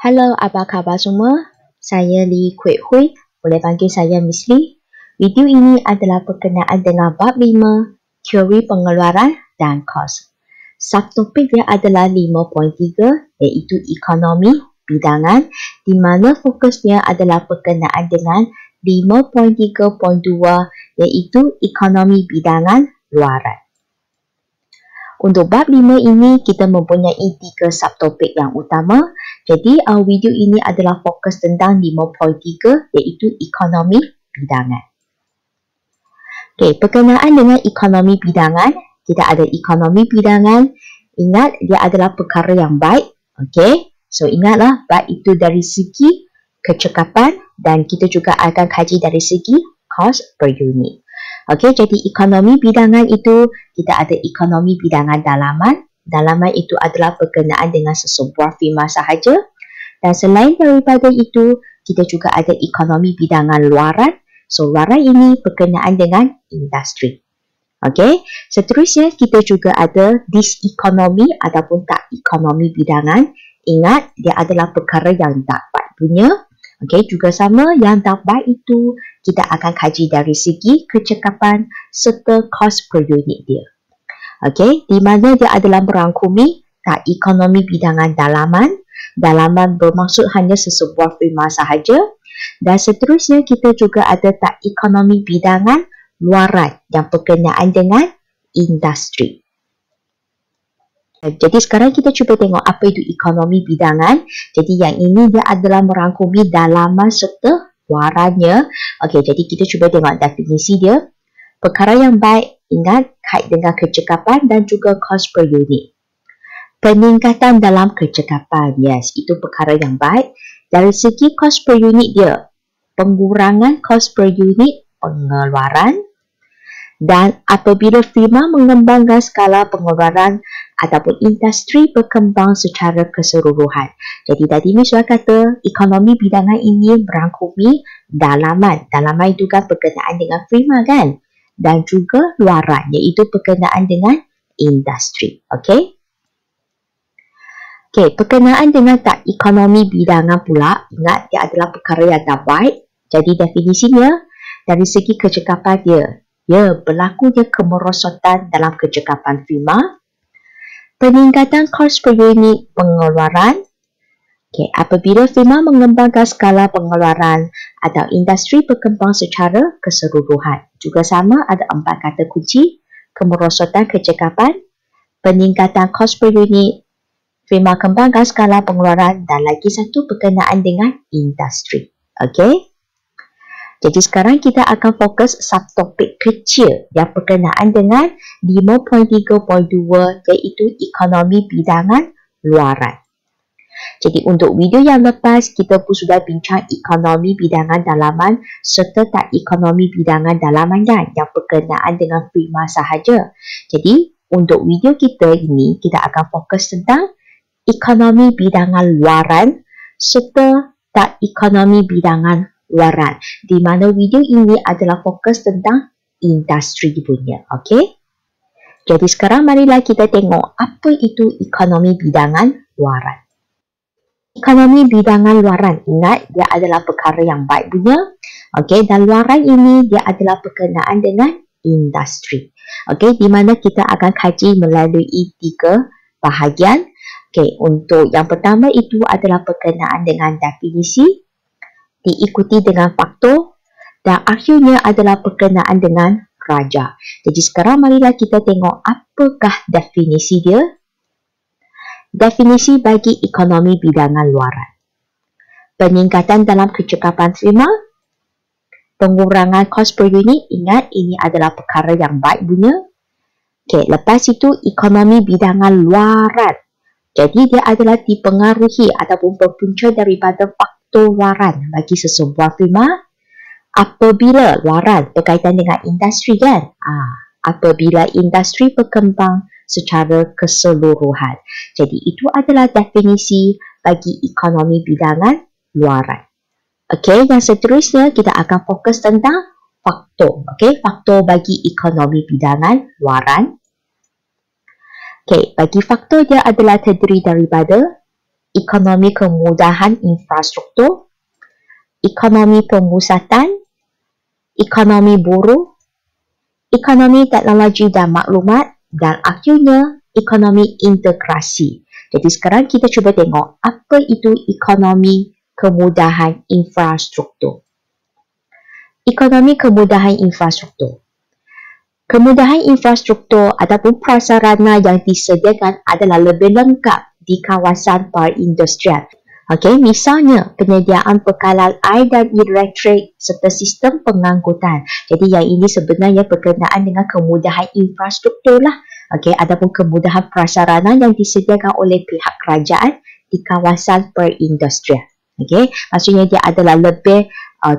Halo, apa kabar semua? Saya Lee Kuek Hui, boleh panggil saya Miss Lee. Video ini adalah berkenaan dengan bab 5, teori pengeluaran dan kos. Subtopik dia adalah 5.3 iaitu ekonomi bidangan, di mana fokusnya adalah berkenaan dengan 5.3.2 iaitu ekonomi bidangan luaran. Untuk bab 5 ini, kita mempunyai 3 subtopik yang utama. Jadi, video ini adalah fokus tentang 5.3 iaitu ekonomi bidangan. Okey, berkenaan dengan ekonomi bidangan, kita ada ekonomi bidangan. Ingat, dia adalah perkara yang baik. Okey, so ingatlah, baik itu dari segi kecekapan dan kita juga akan kaji dari segi cost per unit. Okey, jadi ekonomi bidangan itu, kita ada ekonomi bidangan dalaman. Dalaman itu adalah berkenaan dengan sesebuah firma sahaja. Dan selain daripada itu, kita juga ada ekonomi bidangan luaran. So, luaran ini berkenaan dengan industri. Okey, seterusnya kita juga ada disekonomi ataupun tak ekonomi bidangan. Ingat, dia adalah perkara yang tak baik punya. Okey, juga sama yang tak baik itu kita akan kaji dari segi kecekapan serta cost per unit dia. Okey, di mana dia adalah merangkumi tak ekonomi bidangan dalaman. Dalaman bermaksud hanya sesebuah firma sahaja. Dan seterusnya kita juga ada tak ekonomi bidangan luaran yang berkenaan dengan industri. Jadi sekarang kita cuba tengok apa itu ekonomi bidangan. Jadi yang ini dia adalah merangkumi dalaman serta luarannya. Okey, jadi kita cuba tengok definisi dia. Perkara yang baik, ingat, kait dengan kecekapan dan juga cost per unit. Peningkatan dalam kecekapan, yes, itu perkara yang baik. Dari segi cost per unit dia, pengurangan cost per unit pengeluaran. Dan apabila firma mengembangkan skala pengeluaran ataupun industri berkembang secara keseluruhan. Jadi tadi Miss Wah kata ekonomi bidangan ini merangkumi dalaman. Dalaman itu kan berkenaan dengan firma kan? Dan juga luaran iaitu berkenaan dengan industri. Okey? Okey, berkenaan dengan tak ekonomi bidangan pula, ingat dia adalah perkara yang tak baik. Jadi definisinya dari segi kecekapan dia. Ya, berlakunya kemerosotan dalam kecekapan firma. Peningkatan kos per unit pengeluaran. Okay, apabila firma mengembangkan skala pengeluaran atau industri berkembang secara keseluruhan. Juga sama ada 4 kata kunci. Kemerosotan kecekapan, peningkatan kos per unit, firma kembangkan skala pengeluaran dan lagi satu berkenaan dengan industri. Okey? Jadi sekarang kita akan fokus subtopik kecil yang berkenaan dengan 5.3.2 iaitu ekonomi bidangan luaran. Jadi untuk video yang lepas kita pun sudah bincang ekonomi bidangan dalaman serta tak ekonomi bidangan dalaman yang berkenaan dengan firma sahaja. Jadi untuk video kita ini kita akan fokus tentang ekonomi bidangan luaran serta tak ekonomi bidangan luaran, di mana video ini adalah fokus tentang industri punya. Okey? Jadi sekarang marilah kita tengok apa itu ekonomi bidangan luaran. Ekonomi bidangan luaran, ingat dia adalah perkara yang baik punya. Okey, dan luaran ini dia adalah berkenaan dengan industri. Okey, di mana kita akan kaji melalui 3 bahagian. Okey, untuk yang pertama itu adalah berkenaan dengan definisi, diikuti dengan faktor dan akhirnya adalah berkenaan dengan raja. Jadi sekarang marilah kita tengok apakah definisi dia. Definisi bagi ekonomi bidangan luaran. Peningkatan dalam kecekapan firma, pengurangan kos per unit, ingat ini adalah perkara yang baik punya. Okey, lepas itu ekonomi bidangan luaran. Jadi dia adalah dipengaruhi ataupun berpunca daripada faktor luaran bagi sesebuah firma. Apabila luaran berkaitan dengan industri kan? Apabila industri berkembang secara keseluruhan. Jadi itu adalah definisi bagi ekonomi bidangan luaran. Okey, yang seterusnya kita akan fokus tentang faktor. Okey, faktor bagi ekonomi bidangan luaran. Okey, bagi faktor dia adalah terdiri daripada ekonomi kemudahan infrastruktur, ekonomi pemusatan, ekonomi buruh, ekonomi teknologi dan maklumat, dan akhirnya ekonomi integrasi. Jadi sekarang kita cuba tengok apa itu ekonomi kemudahan infrastruktur. Ekonomi kemudahan infrastruktur. Kemudahan infrastruktur ataupun prasarana yang disediakan adalah lebih lengkap di kawasan perindustrian. Okey, misalnya penyediaan bekalan air dan elektrik serta sistem pengangkutan. Jadi yang ini sebenarnya berkenaan dengan kemudahan infrastruktur lah. Okey, ataupun kemudahan prasarana yang disediakan oleh pihak kerajaan di kawasan perindustrian. Okey, maksudnya dia adalah lebih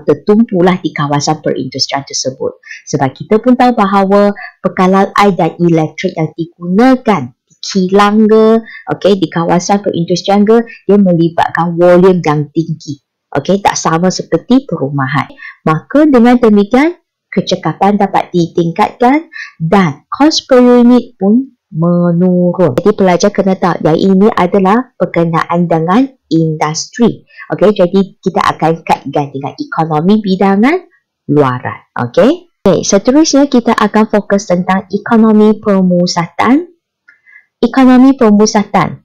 tertumpulah di kawasan perindustrian tersebut. Sebab kita pun tahu bahawa bekalan air dan elektrik yang digunakan kilang ke, okey, di kawasan perindustrian ke, dia melibatkan volume yang tinggi. Okey, tak sama seperti perumahan. Maka dengan demikian, kecekapan dapat ditingkatkan dan kos per unit pun menurun. Jadi pelajar kena tahu yang ini adalah berkenaan dengan industri. Okey, jadi kita akan kaitkan dengan ekonomi bidangan luaran. Okey. Okay, seterusnya kita akan fokus tentang ekonomi pemusatan. Ekonomi pemusatan.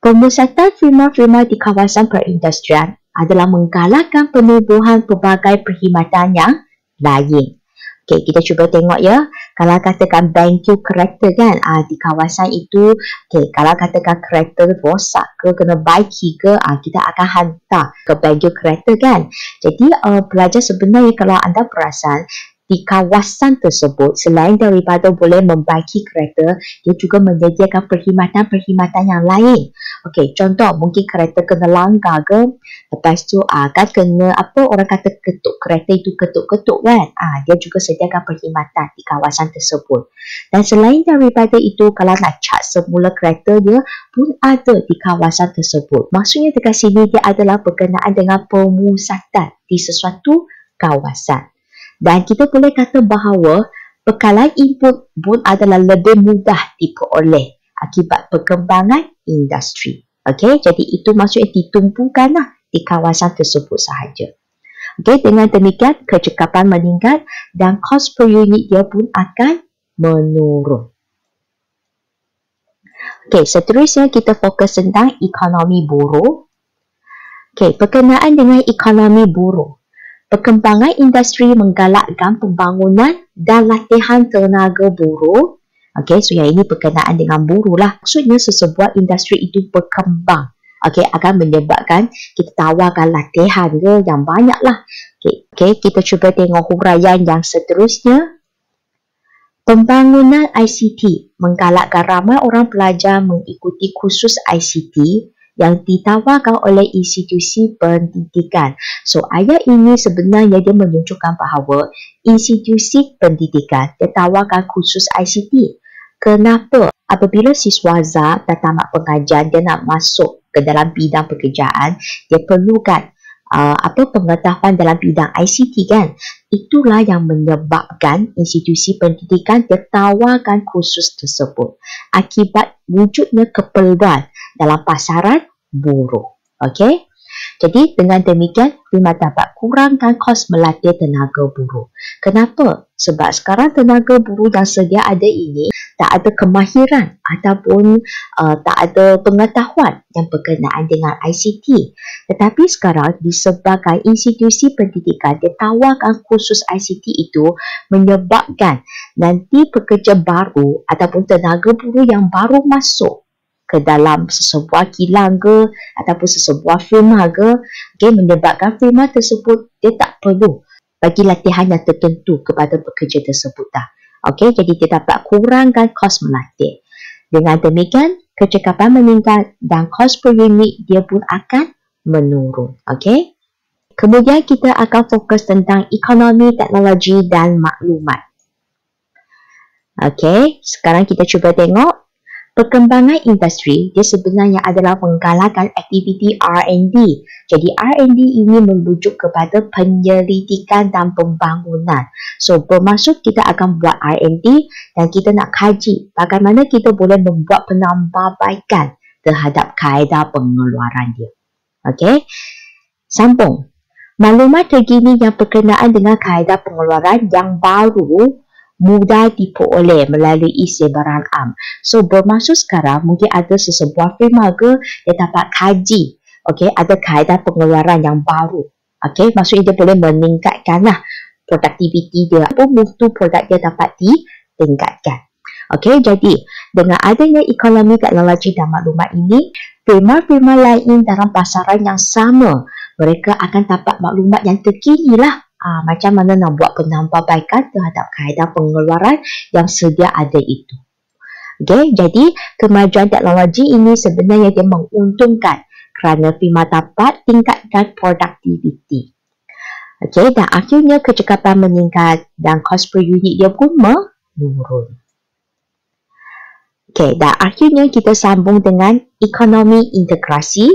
Pemusatan firma-firma di kawasan perindustrian adalah menggalakkan penubuhan pelbagai perkhidmatan yang lain. Okey, kita cuba tengok ya. Kalau katakan bengkel kereta kan, di kawasan itu, okey, kalau katakan kereta rosak ke, kena baiki ke, kita akan hantar ke bengkel kereta kan. Jadi, pelajar sebenarnya kalau anda perasan, di kawasan tersebut, selain daripada boleh membaiki kereta, dia juga menyediakan perkhidmatan-perkhidmatan yang lain. Okey, contoh mungkin kereta kena langgar ke, lepas tu kan kena apa orang kata ketuk kereta itu ketuk-ketuk kan. Dia juga sediakan perkhidmatan di kawasan tersebut. Dan selain daripada itu, kalau nak cat semula kereta dia pun ada di kawasan tersebut. Maksudnya dekat sini dia adalah berkenaan dengan pemusatan di sesuatu kawasan. Dan kita boleh kata bahawa bekalan input pun adalah lebih mudah diperoleh akibat perkembangan industri. Okey, jadi itu maksudnya ditumpukanlah di kawasan tersebut sahaja. Okey, dengan demikian kecekapan meningkat dan kos per unit dia pun akan menurun. Okey, seterusnya kita fokus tentang ekonomi buruh. Okey, berkenaan dengan ekonomi buruh. Perkembangan industri menggalakkan pembangunan dan latihan tenaga buruh. Okey, so yang ini berkenaan dengan buruh lah. Maksudnya sesebuah industri itu berkembang. Okey, akan menyebabkan kita tawarkan latihan ke yang banyak lah. Okey, kita cuba tengok huraian yang seterusnya. Pembangunan ICT menggalakkan ramai orang pelajar mengikuti kursus ICT yang ditawarkan oleh institusi pendidikan. So, ayat ini sebenarnya dia menunjukkan bahawa institusi pendidikan dia tawarkan kursus ICT. Kenapa? Apabila siswa ZA dah tamat pengajian, dia nak masuk ke dalam bidang pekerjaan, dia perlukan pengetahuan dalam bidang ICT kan. Itulah yang menyebabkan institusi pendidikan dia tawarkan kursus tersebut. Akibat wujudnya keperluan dalam pasaran buruh. Okey? Jadi dengan demikian firma dapat kurangkan kos melatih tenaga buruh. Kenapa? Sebab sekarang tenaga buruh yang sedia ada ini tak ada kemahiran ataupun tak ada pengetahuan yang berkenaan dengan ICT. Tetapi sekarang di sebagai institusi pendidikan dia tawarkan kursus ICT itu menyebabkan nanti pekerja baru ataupun tenaga buruh yang baru masuk ke dalam sesebuah kilang ke ataupun sesebuah firma ke, okay, menyebabkan firma tersebut dia tak perlu bagi latihan yang tertentu kepada pekerja tersebut dah. Okey, jadi dia dapat kurangkan kos melatih. Dengan demikian, kecekapan meningkat dan kos per unit dia pun akan menurun. Okey. Kemudian kita akan fokus tentang ekonomi teknologi dan maklumat. Okey, sekarang kita cuba tengok. Perkembangan industri dia sebenarnya adalah menggalakkan aktiviti R&D. Jadi R&D ini merujuk kepada penyelidikan dan pembangunan. So bermaksud kita akan buat R&D dan kita nak kaji bagaimana kita boleh membuat penambahbaikan terhadap kaedah pengeluaran dia. Okey, sambung. Maklumat terkini yang berkenaan dengan kaedah pengeluaran yang baru mudah diperoleh melalui sebaran am. So, bermaksud sekarang mungkin ada sesebuah firma ke dia dapat kaji, okey, ada kaedah pengeluaran yang baru. Okey, maksudnya dia boleh meningkatkanlah produktiviti dia, apa mutu produk dia dapat ditingkatkan. Okey, jadi dengan adanya ekonomi teknologi dan maklumat ini, firma-firma lain dalam pasaran yang sama, mereka akan dapat maklumat yang terkini lah. Macam mana nak buat penambahbaikan terhadap kaedah pengeluaran yang sedia ada itu. Okey, jadi kemajuan teknologi ini sebenarnya dia menguntungkan kerana firma dapat tingkatkan produktiviti. Okey, dan akhirnya kecekapan meningkat dan kos per unit dia pun menurun. Okey, dan akhirnya kita sambung dengan ekonomi integrasi.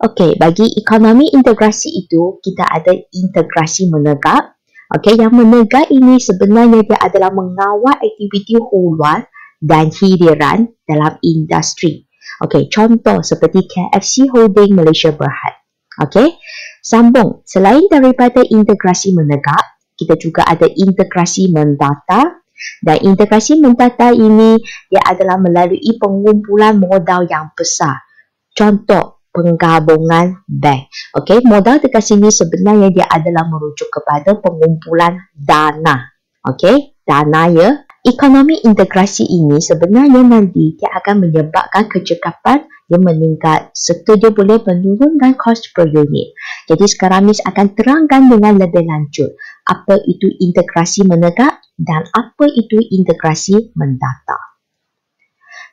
Okey, bagi ekonomi integrasi itu, kita ada integrasi menegak. Okey, yang menegak ini sebenarnya dia adalah mengawal aktiviti huluan dan hiliran dalam industri. Okey, contoh seperti KFC Holding Malaysia Berhad. Okey, sambung. Selain daripada integrasi menegak, kita juga ada integrasi mendata. Dan integrasi mendata ini dia adalah melalui pengumpulan modal yang besar. Contoh, penggabungan bank. Okey, modal dekat sini sebenarnya dia adalah merujuk kepada pengumpulan dana. Okey, dana ya. Ekonomi integrasi ini sebenarnya nanti dia akan menyebabkan kecekapan yang meningkat serta dia boleh menurunkan kos per unit. Jadi sekarang Miss akan terangkan dengan lebih lanjut apa itu integrasi menegak dan apa itu integrasi mendata.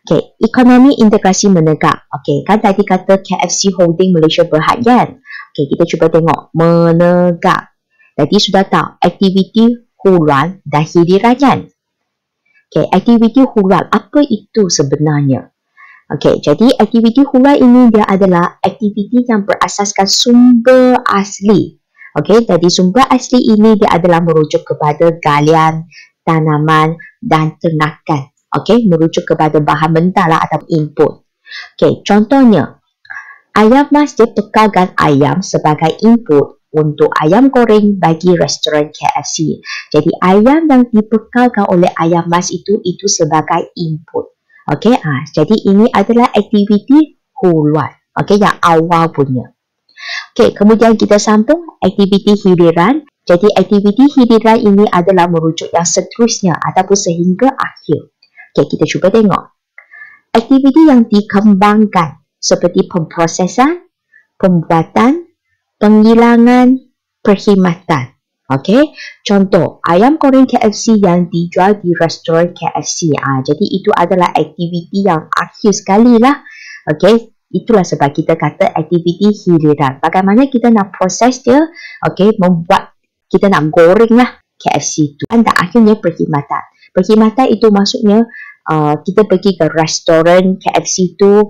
Okey, ekonomi integrasi menegak. Okey, kan tadi kata KFC Holding Malaysia Berhad kan? Okey, kita cuba tengok menegak. Tadi sudah tahu aktiviti huluan dan hiliran kan? Okey, aktiviti huluan apa itu sebenarnya? Okey, jadi aktiviti huluan ini dia adalah aktiviti yang berasaskan sumber asli. Okey, jadi sumber asli ini dia adalah merujuk kepada galian, tanaman dan ternakan. Okey, merujuk kepada bahan mentah lah atau input. Okey, contohnya, ayam mas dia bekalkan ayam sebagai input untuk ayam goreng bagi restoran KFC. Jadi, ayam yang dibekalkan oleh ayam mas itu sebagai input. Okey, jadi ini adalah aktiviti huluan. Okey, yang awal punya. Okey, kemudian kita sambung aktiviti hiliran. Jadi, aktiviti hiliran ini adalah merujuk yang seterusnya ataupun sehingga akhir. Okey, kita cuba tengok. Aktiviti yang dikembangkan seperti pemprosesan, pembuatan, penghilangan, perkhidmatan. Okey, contoh ayam goreng KFC yang dijual di restoran KFC. Jadi itu adalah aktiviti yang akhir sekali lah. Okey, itulah sebab kita kata aktiviti hiliran. Bagaimana kita nak proses dia? Okey, membuat kita nak goreng lah KFC itu. Dan akhirnya perkhidmatan. Perkhidmatan itu maksudnya kita pergi ke restoran KFC itu,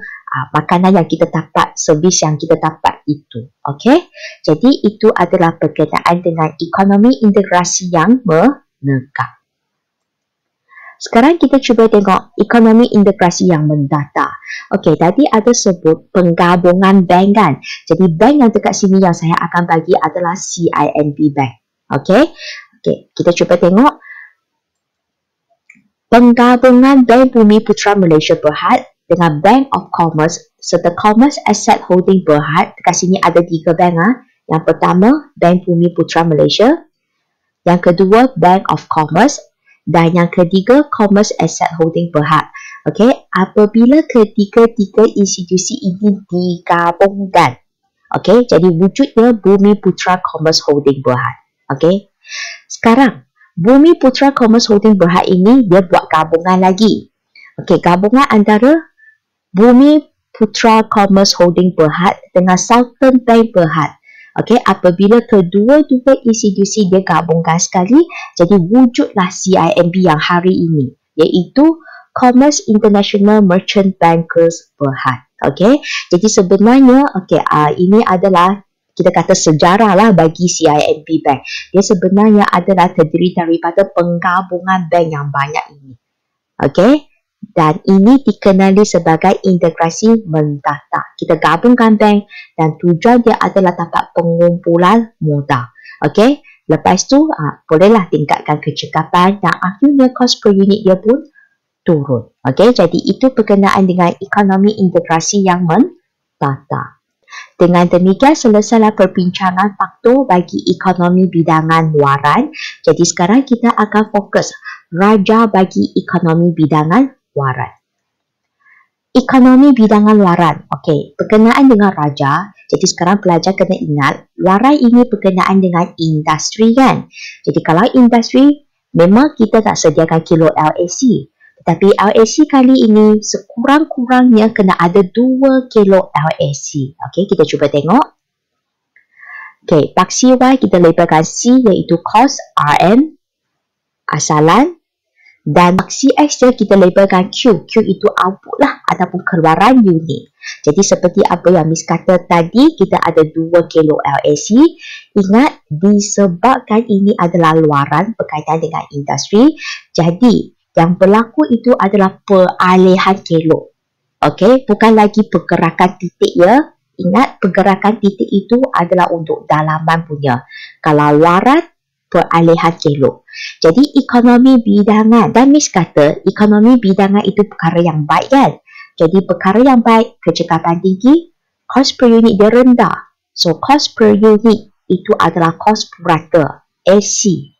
makanan yang kita dapat, servis yang kita dapat itu. Okey, jadi itu adalah berkenaan dengan ekonomi integrasi yang menegak. Sekarang kita cuba tengok ekonomi integrasi yang mendata. Okey, tadi ada sebut penggabungan bank kan. Jadi bank yang dekat sini yang saya akan bagi adalah CIMB Bank. Okey, kita cuba tengok. Penggabungan Bank Bumi Putra Malaysia Berhad dengan Bank of Commerce serta Commerce Asset Holding Berhad. Dekat sini ada 3 bank. Yang pertama, Bank Bumi Putra Malaysia. Yang kedua, Bank of Commerce. Dan yang ketiga, Commerce Asset Holding Berhad. Okey, apabila ketiga-tiga institusi ini digabungkan, okey, jadi wujudnya Bumi Putra Commerce Holding Berhad. Okey, sekarang Bumi Putra Commerce Holding Berhad ini dia buat gabungan lagi. Okey, gabungan antara Bumi Putra Commerce Holding Berhad dengan Southern Bank Berhad. Okey, apabila kedua-dua institusi dia gabungkan sekali, jadi wujudlah CIMB yang hari ini, iaitu Commerce International Merchant Bankers Berhad. Okey, jadi sebenarnya ini adalah kita kata sejarah lah bagi CIMB Bank. Dia sebenarnya adalah terdiri daripada penggabungan bank yang banyak ini. Okey, Dan ini dikenali sebagai integrasi mentata. Kita gabungkan bank dan tujuan dia adalah dapat pengumpulan modal. Okey, lepas tu bolehlah tingkatkan kecekapan dan akhirnya kos per unit dia pun turun. Okey, jadi itu berkenaan dengan ekonomi integrasi yang mentata. Dengan demikian selesailah perbincangan faktor bagi ekonomi bidangan luaran. Jadi sekarang kita akan fokus raja bagi ekonomi bidangan luaran. Ekonomi bidangan luaran. Okey, berkenaan dengan raja. Jadi sekarang pelajar kena ingat, luaran ini berkenaan dengan industri kan. Jadi kalau industri, memang kita tak sediakan kilo LAC. Tetapi LAC kali ini sekurang-kurangnya kena ada 2 kilo LAC. Okey, kita cuba tengok. Okey, paksi Y kita labelkan C iaitu cost RM asalan. Dan paksi X dia kita labelkan Q. Q itu output lah ataupun keluaran unit. Jadi seperti apa yang Miss kata tadi, kita ada 2 kilo LAC. Ingat, disebabkan ini adalah luaran berkaitan dengan industri. Jadi, yang berlaku itu adalah peralihan kilo. Okey, bukan lagi pergerakan titik ya. Ingat, pergerakan titik itu adalah untuk dalaman punya. Kalau luaran, peralihan kilo. Jadi ekonomi bidangan, dan Miss kata ekonomi bidangan itu perkara yang baik kan. Jadi perkara yang baik, kecekapan tinggi, kos per unit dia rendah. So kos per unit itu adalah kos purata, AC,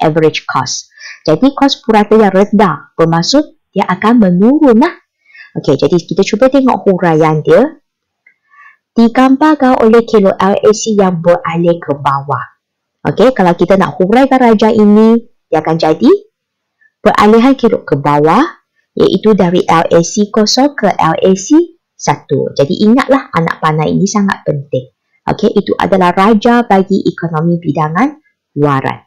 average cost. Jadi kos purata yang rendah, bermaksud dia akan menurun lah. Okey, jadi kita cuba tengok huraian dia. Digambarkan oleh kilo LAC yang beralih ke bawah. Okey, kalau kita nak huraikan raja ini, dia akan jadi peralihan kilo ke bawah, iaitu dari LAC 0 ke LAC 1. Jadi ingatlah anak panah ini sangat penting. Okey, itu adalah raja bagi ekonomi bidangan luaran.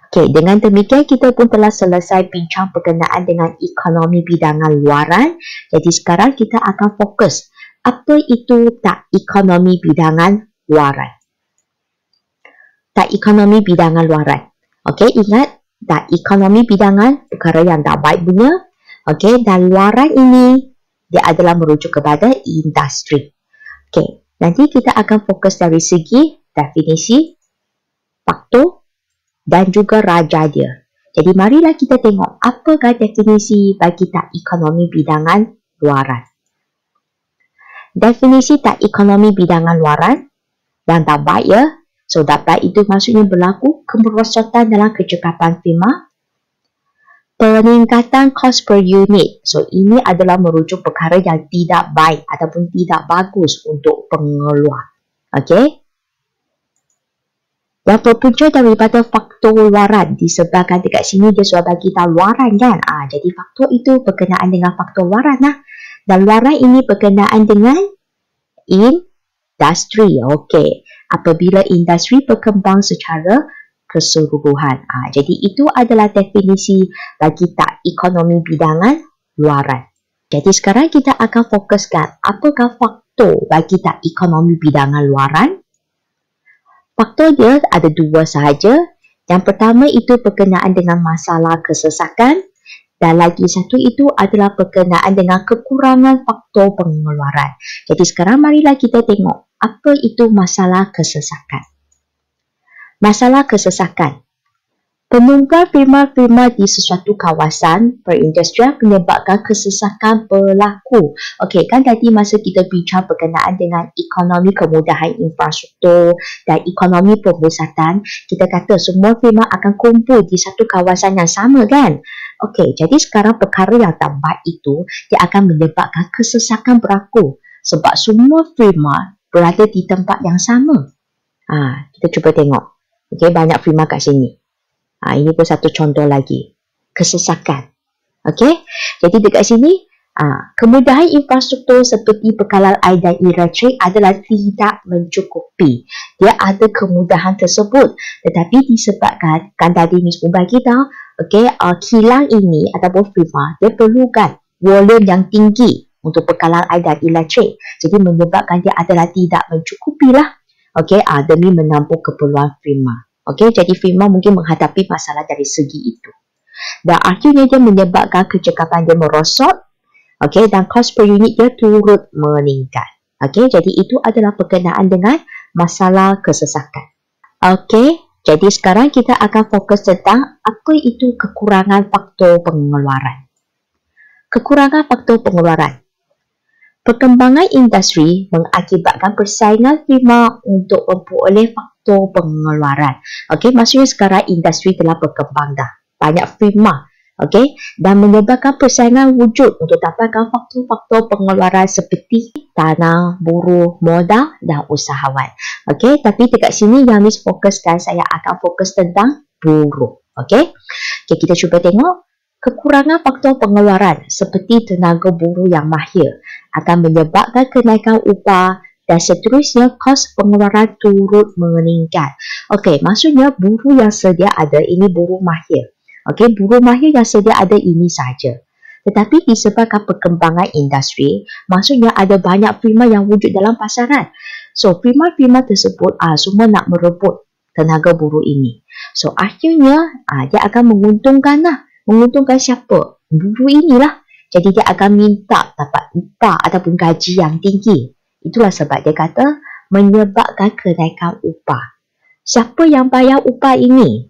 Okey, dengan demikian kita pun telah selesai bincang berkenaan dengan ekonomi bidangan luaran. Jadi sekarang kita akan fokus apa itu tak ekonomi bidangan luaran. Tak ekonomi bidangan luaran. Okey, ingat tak ekonomi bidangan perkara yang tak baik punya. Okey, dan luaran ini dia adalah merujuk kepada industri. Okey, nanti kita akan fokus dari segi definisi, faktor dan juga raja dia. Jadi marilah kita tengok apakah definisi bagi tak ekonomi bidangan luaran. Definisi tak ekonomi bidangan luaran yang tak baik ya. So, dapat itu maksudnya berlaku kemerosotan dalam kecekapan firma, peningkatan kos per unit. So, ini adalah merujuk perkara yang tidak baik ataupun tidak bagus untuk pengeluar. Okey? Yang berpunca daripada faktor luaran, disebabkan dekat sini dia sudah bagi tahu luaran kan. Jadi faktor itu berkenaan dengan faktor luaran lah. Dan luaran ini berkenaan dengan industri. Okey. Apabila industri berkembang secara keseluruhan. Jadi itu adalah definisi bagi tak ekonomi bidangan luaran. Jadi sekarang kita akan fokuskan apakah faktor bagi tak ekonomi bidangan luaran. Faktor dia ada 2 sahaja. Yang pertama itu berkenaan dengan masalah kesesakan dan lagi satu itu adalah berkenaan dengan kekurangan faktor pengeluaran. Jadi sekarang marilah kita tengok apa itu masalah kesesakan. Masalah kesesakan. Penumpukan firma-firma di sesuatu kawasan perindustrian menyebabkan kesesakan berlaku. Okey, kan tadi masa kita bincang berkenaan dengan ekonomi kemudahan infrastruktur dan ekonomi pemusatan, kita kata semua firma akan kumpul di satu kawasan yang sama kan? Okey, jadi sekarang perkara yang tak baik itu, dia akan menyebabkan kesesakan berlaku. Sebab semua firma berada di tempat yang sama. Kita cuba tengok. Okey, banyak firma kat sini. Ini pun satu contoh lagi. Kesesakan. Okey, jadi dekat sini, kemudahan infrastruktur seperti bekalan air dan elektrik adalah tidak mencukupi. Dia ada kemudahan tersebut. Tetapi disebabkan, kan tadi Miss pun bagi tahu, kilang ini ataupun firma, dia perlukan volume yang tinggi untuk bekalan air dan elektrik. Jadi menyebabkan dia adalah tidak mencukupi lah. Demi menampung keperluan firma. Jadi firma mungkin menghadapi masalah dari segi itu. Dan akhirnya dia menyebabkan kecekapan dia merosot, okey, dan kos per unit dia turut meningkat. Okey, jadi itu adalah berkenaan dengan masalah kesesakan. Okey, jadi sekarang kita akan fokus tentang apa itu kekurangan faktor pengeluaran. Kekurangan faktor pengeluaran. Perkembangan industri mengakibatkan persaingan firma untuk memperoleh faktor pengeluaran. Okey, maksudnya sekarang industri telah berkembang dah. Banyak firma, okey, dan menyebabkan persaingan wujud untuk dapatkan faktor-faktor pengeluaran seperti tanah, buruh, modal dan usahawan. Okey, tapi dekat sini yang Miss fokuskan, saya akan fokus tentang buruh. Okey, kita cuba tengok. Kekurangan faktor pengeluaran seperti tenaga buruh yang mahir akan menyebabkan kenaikan upah dan seterusnya kos pengeluaran turut meningkat. Okey, maksudnya buruh yang sedia ada ini buruh mahir. Okey, buruh mahir yang sedia ada ini saja. Tetapi disebabkan perkembangan industri, maksudnya ada banyak firma yang wujud dalam pasaran. So, firma-firma tersebut semua nak merebut tenaga buruh ini. So, akhirnya dia akan menguntungkan lah. Menguntungkan siapa? Buruh inilah. Jadi dia akan minta dapat upah ataupun gaji yang tinggi. Itulah sebab dia kata menyebabkan kenaikan upah. Siapa yang bayar upah ini?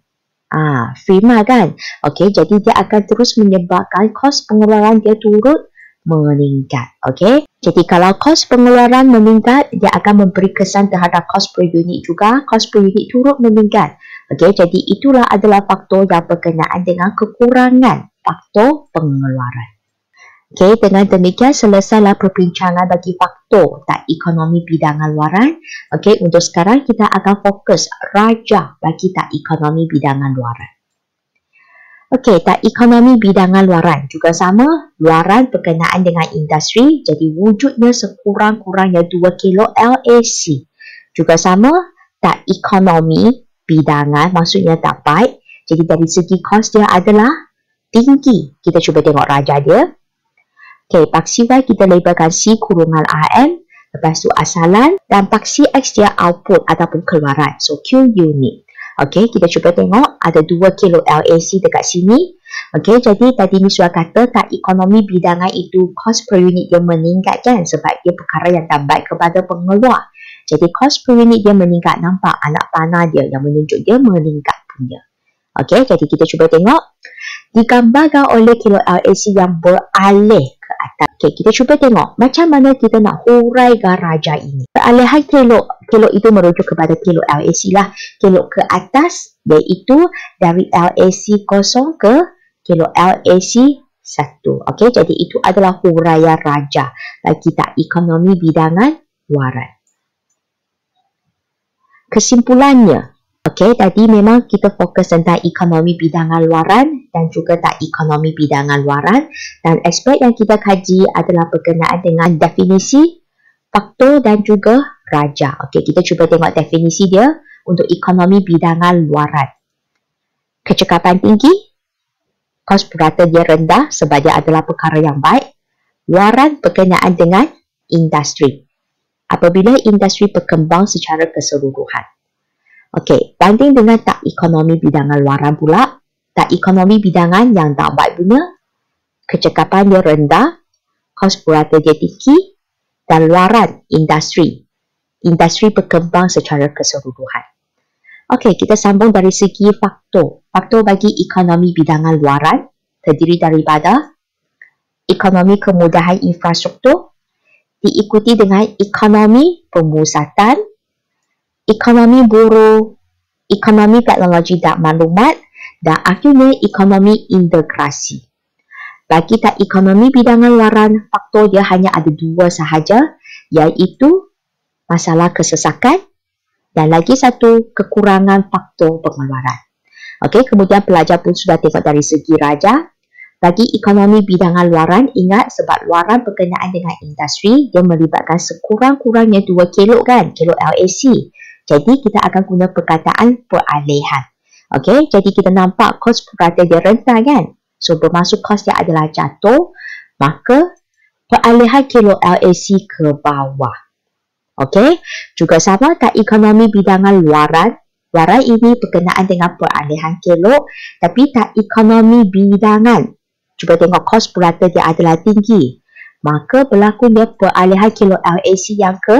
Firma kan? Okey, jadi dia akan terus menyebabkan kos pengeluaran dia turut meningkat. Okey, jadi kalau kos pengeluaran meningkat, dia akan memberi kesan terhadap kos per unit juga. Kos per unit turut meningkat. Okey, jadi itulah adalah faktor yang berkenaan dengan kekurangan faktor pengeluaran. Okey, dengan demikian selesailah perbincangan bagi faktor tak ekonomi bidangan luaran. Okey, untuk sekarang kita akan fokus raja bagi tak ekonomi bidangan luaran. Okey, tak ekonomi bidangan luaran juga sama. Luaran berkenaan dengan industri, jadi wujudnya sekurang-kurangnya 2 kilo LAC. Juga sama, tak ekonomi bidangan maksudnya tak baik. Jadi dari segi kos dia adalah tinggi. Kita cuba tengok raja dia. Okey, paksi Y kita labelkan C kurungan RM. Lepas tu asalan. Dan paksi X dia output ataupun keluaran. So Q unit. Okey, kita cuba tengok ada 2 kilo LAC dekat sini. Okey, jadi tadi Miss Suah kata tak ekonomi bidangan itu kos per unit dia meningkat kan? Sebab dia perkara yang tak baik kepada pengeluar. Jadi kos per unit dia meningkat. Nampak anak panah dia yang menunjuk dia meningkat punya. Okey, jadi kita cuba tengok. Digambarkan oleh kilo LAC yang beralih ke atas. Okey, kita cuba tengok macam mana kita nak huraikan raja ini. Peralihan kilo itu merujuk kepada kilo LAC lah. Kilo ke atas iaitu dari LAC 0 ke kilo LAC 1. Okey, jadi itu adalah huraian raja bagi tak ekonomi bidangan luaran. Kesimpulannya, okey, tadi memang kita fokus tentang ekonomi bidangan luaran dan juga tak ekonomi bidangan luaran, dan aspek yang kita kaji adalah berkenaan dengan definisi, faktor dan juga raja. Okey, kita cuba tengok definisi dia untuk ekonomi bidangan luaran. Kecekapan tinggi, kos purata dia rendah sebab dia adalah perkara yang baik. Luaran berkenaan dengan industri. Apabila industri berkembang secara keseluruhan. Okey, banding dengan tak ekonomi bidangan luaran pula, tak ekonomi bidangan yang tak baik punya, kecekapan dia rendah, kos purata dia tinggi, dan luaran industri. Industri berkembang secara keseluruhan. Okey, kita sambung dari segi faktor. Faktor bagi ekonomi bidangan luaran terdiri daripada ekonomi kemudahan infrastruktur, diikuti dengan ekonomi pemusatan, ekonomi buruh, ekonomi teknologi dan maklumat, dan akhirnya ekonomi integrasi. Bagi tak ekonomi bidangan luaran, faktor dia hanya ada 2 sahaja, iaitu masalah kesesakan dan lagi satu kekurangan faktor pengeluaran. Okey, kemudian pelajar pun sudah tengok dari segi raja. Bagi ekonomi bidangan luaran, ingat sebab luaran berkenaan dengan industri, dia melibatkan sekurang-kurangnya 2 kilo kan, kilo LAC. Jadi kita akan guna perkataan peralihan. Okey, jadi kita nampak kos purata dia rendah kan. So bermaksud kos dia adalah jatuh, maka peralihan kilo LAC ke bawah. Okey, juga sama tak ekonomi bidangan luaran, Warai ini berkenaan dengan peralihan kelok tapi tak ekonomi bidangan. Cuba tengok kos purata dia adalah tinggi. Maka berlakunya peralihan kelok LAC yang ke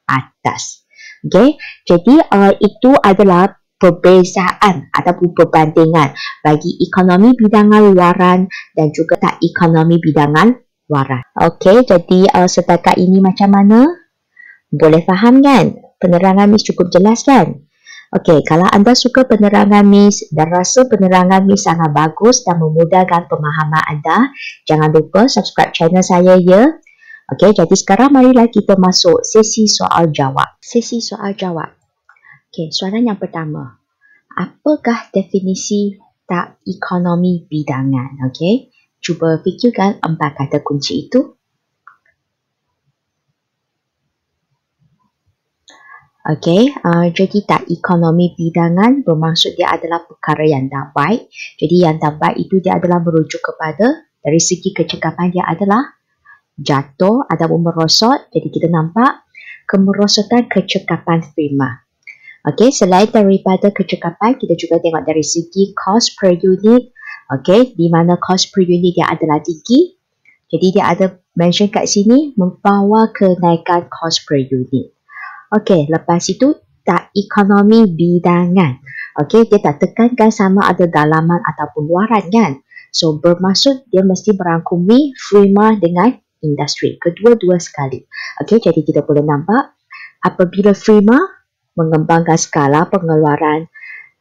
atas. Okay? Jadi itu adalah perbezaan ataupun perbandingan bagi ekonomi bidangan luaran dan juga tak ekonomi bidangan waran. Okey, jadi setakat ini macam mana? Boleh faham kan? Penerangan Miss cukup jelas kan? Okey, kalau anda suka penerangan Miss dan rasa penerangan Miss sangat bagus dan memudahkan pemahaman anda, jangan lupa subscribe channel saya ya. Okey, jadi sekarang marilah kita masuk sesi soal jawab. Sesi soal jawab. Okey, soalan yang pertama. Apakah definisi tak ekonomi bidangan? Okey, cuba fikirkan 4 kata kunci itu. Okey, jadi tak ekonomi bidangan bermaksud dia adalah perkara yang tak baik. Jadi yang tak baik itu dia adalah merujuk kepada dari segi kecekapan dia adalah jatuh ataupun merosot. Jadi kita nampak kemerosotan kecekapan firma. Okey, selain daripada kecekapan, kita juga tengok dari segi cost per unit. Okey, di mana cost per unit dia adalah tinggi. Jadi dia ada mention kat sini membawa kenaikan cost per unit. Okey, lepas itu tak ekonomi bidangan. Okey, dia tak tekankan sama ada dalaman ataupun luaran kan. So bermaksud dia mesti merangkumi firma dengan industri, kedua-dua sekali. Okey, jadi kita boleh nampak apabila firma mengembangkan skala pengeluaran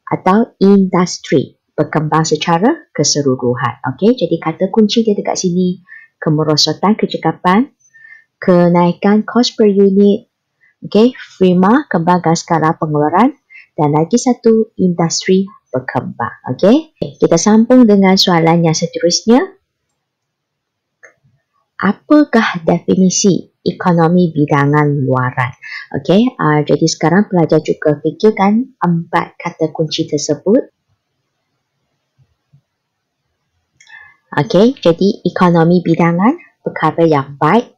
atau industri berkembang secara keseluruhan. Okey, jadi kata kunci dia dekat sini kemerosotan kecekapan, kenaikan cost per unit, okey, firma kembangkan skala pengeluaran dan lagi satu industri berkembang. Okey, kita sambung dengan soalan yang seterusnya. Apakah definisi ekonomi bidangan luaran? Okey, jadi sekarang pelajar juga fikirkan 4 kata kunci tersebut. Okey, jadi ekonomi bidangan perkara yang baik.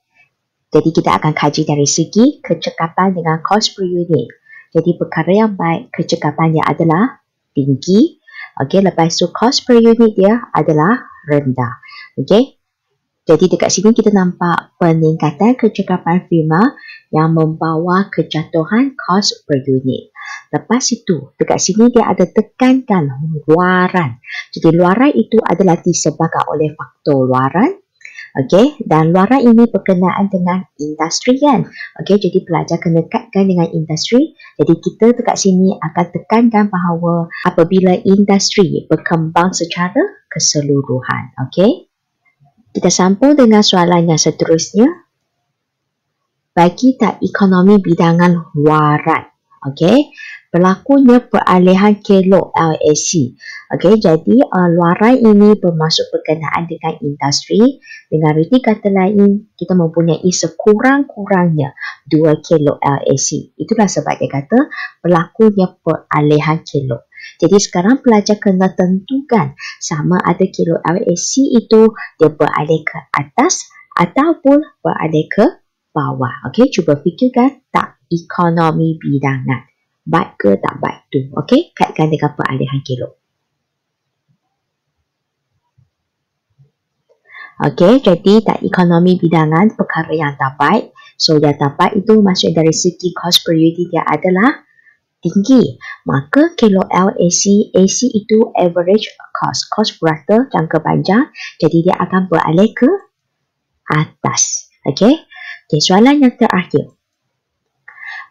Jadi kita akan kaji dari segi kecekapan dengan cost per unit. Jadi perkara yang baik, kecekapannya adalah tinggi. Okey, lepas tu cost per unit dia adalah rendah. Okey. Jadi dekat sini kita nampak peningkatan kecekapan firma yang membawa kejatuhan cost per unit. Lepas itu, dekat sini dia ada tekankan luaran. Jadi luaran itu adalah disebabkan oleh faktor luaran. Okey, dan luaran ini berkenaan dengan industri kan. Okey, jadi pelajar kena kaitkan dengan industri. Jadi kita dekat sini akan tekankan bahawa apabila industri berkembang secara keseluruhan. Okey. Kita sambung dengan soalan yang seterusnya. Bagi tak ekonomi bidangan luaran, okey, berlakunya peralihan kelok LAC. Okey, jadi luaran ini bermaksud berkenaan dengan industri. Dengan reti kata lain, kita mempunyai sekurang-kurangnya 2 kelok LAC. Itulah sebab dia kata berlakunya peralihan kelok. Jadi sekarang pelajar kena tentukan sama ada kelok LAC itu dia beralih ke atas ataupun beralih ke bawah. Okey, cuba fikirkan tak ekonomi bidangan. Baik ke tak baik tu. Okey, kaitkan dengan peralihan kelok. Okey, jadi tak ekonomi bidangan perkara yang tak baik. So yang tak baik itu maksud dari segi cost per unit dia adalah tinggi. Maka kelok LAC, AC itu average cost purata jangka panjang. Jadi dia akan beralih ke atas. Okey. Okay, soalan yang terakhir.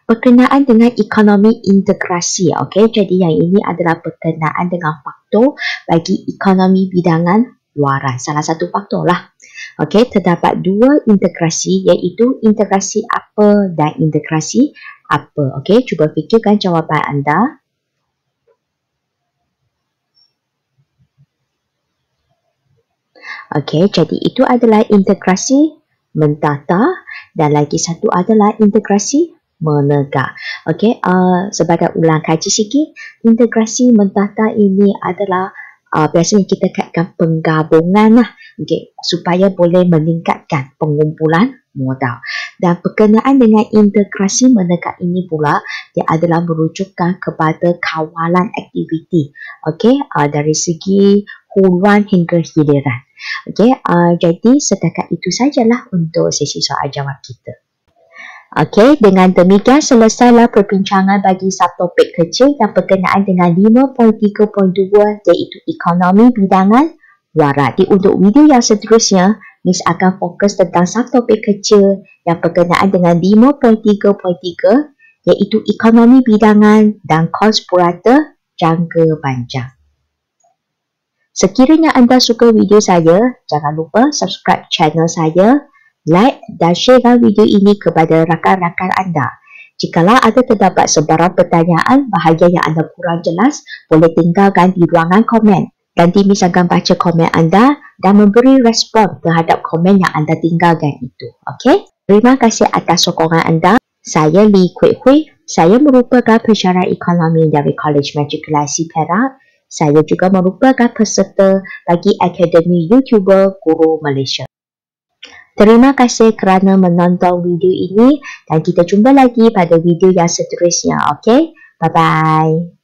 Berkenaan dengan ekonomi integrasi. Okey, jadi yang ini adalah berkenaan dengan faktor bagi ekonomi bidangan luaran. Salah satu faktor lah. Okey, terdapat 2 integrasi iaitu integrasi apa dan integrasi apa. Okey, cuba fikirkan jawapan anda. Okey, jadi itu adalah integrasi mentata dan lagi satu adalah integrasi menegak. Okey, sebagai ulang kaji sikit, integrasi mentata ini adalah biasanya kita kaitkan penggabungan lah, okay, supaya boleh meningkatkan pengumpulan modal. Dan berkenaan dengan integrasi menekan ini pula, dia adalah merujukkan kepada kawalan aktiviti. Okey, dari segi huluan hingga hiliran. Okey, jadi setakat itu sajalah untuk sesi soal jawab kita. Okey, dengan demikian selesailah perbincangan bagi subtopik kecil yang berkenaan dengan 5.3.2 iaitu ekonomi bidangan warat. Untuk video yang seterusnya, Miss akan fokus tentang subtopik kecil yang berkenaan dengan 5.3.3 iaitu ekonomi bidangan dan kos purata jangka panjang. Sekiranya anda suka video saya, jangan lupa subscribe channel saya, like dan sharekan video ini kepada rakan-rakan anda. Jikalau ada terdapat sebarang pertanyaan bahagian yang anda kurang jelas, boleh tinggalkan di ruangan komen. Nanti Miss akan baca komen anda dan memberi respon terhadap komen yang anda tinggalkan itu. Okey? Terima kasih atas sokongan anda. Saya Lee Kwek Hui. Saya merupakan pensyarah ekonomi dari College Matrikulasi Perak. Saya juga merupakan peserta bagi Akademi YouTuber Guru Malaysia. Terima kasih kerana menonton video ini dan kita jumpa lagi pada video yang seterusnya. Okey? Bye-bye.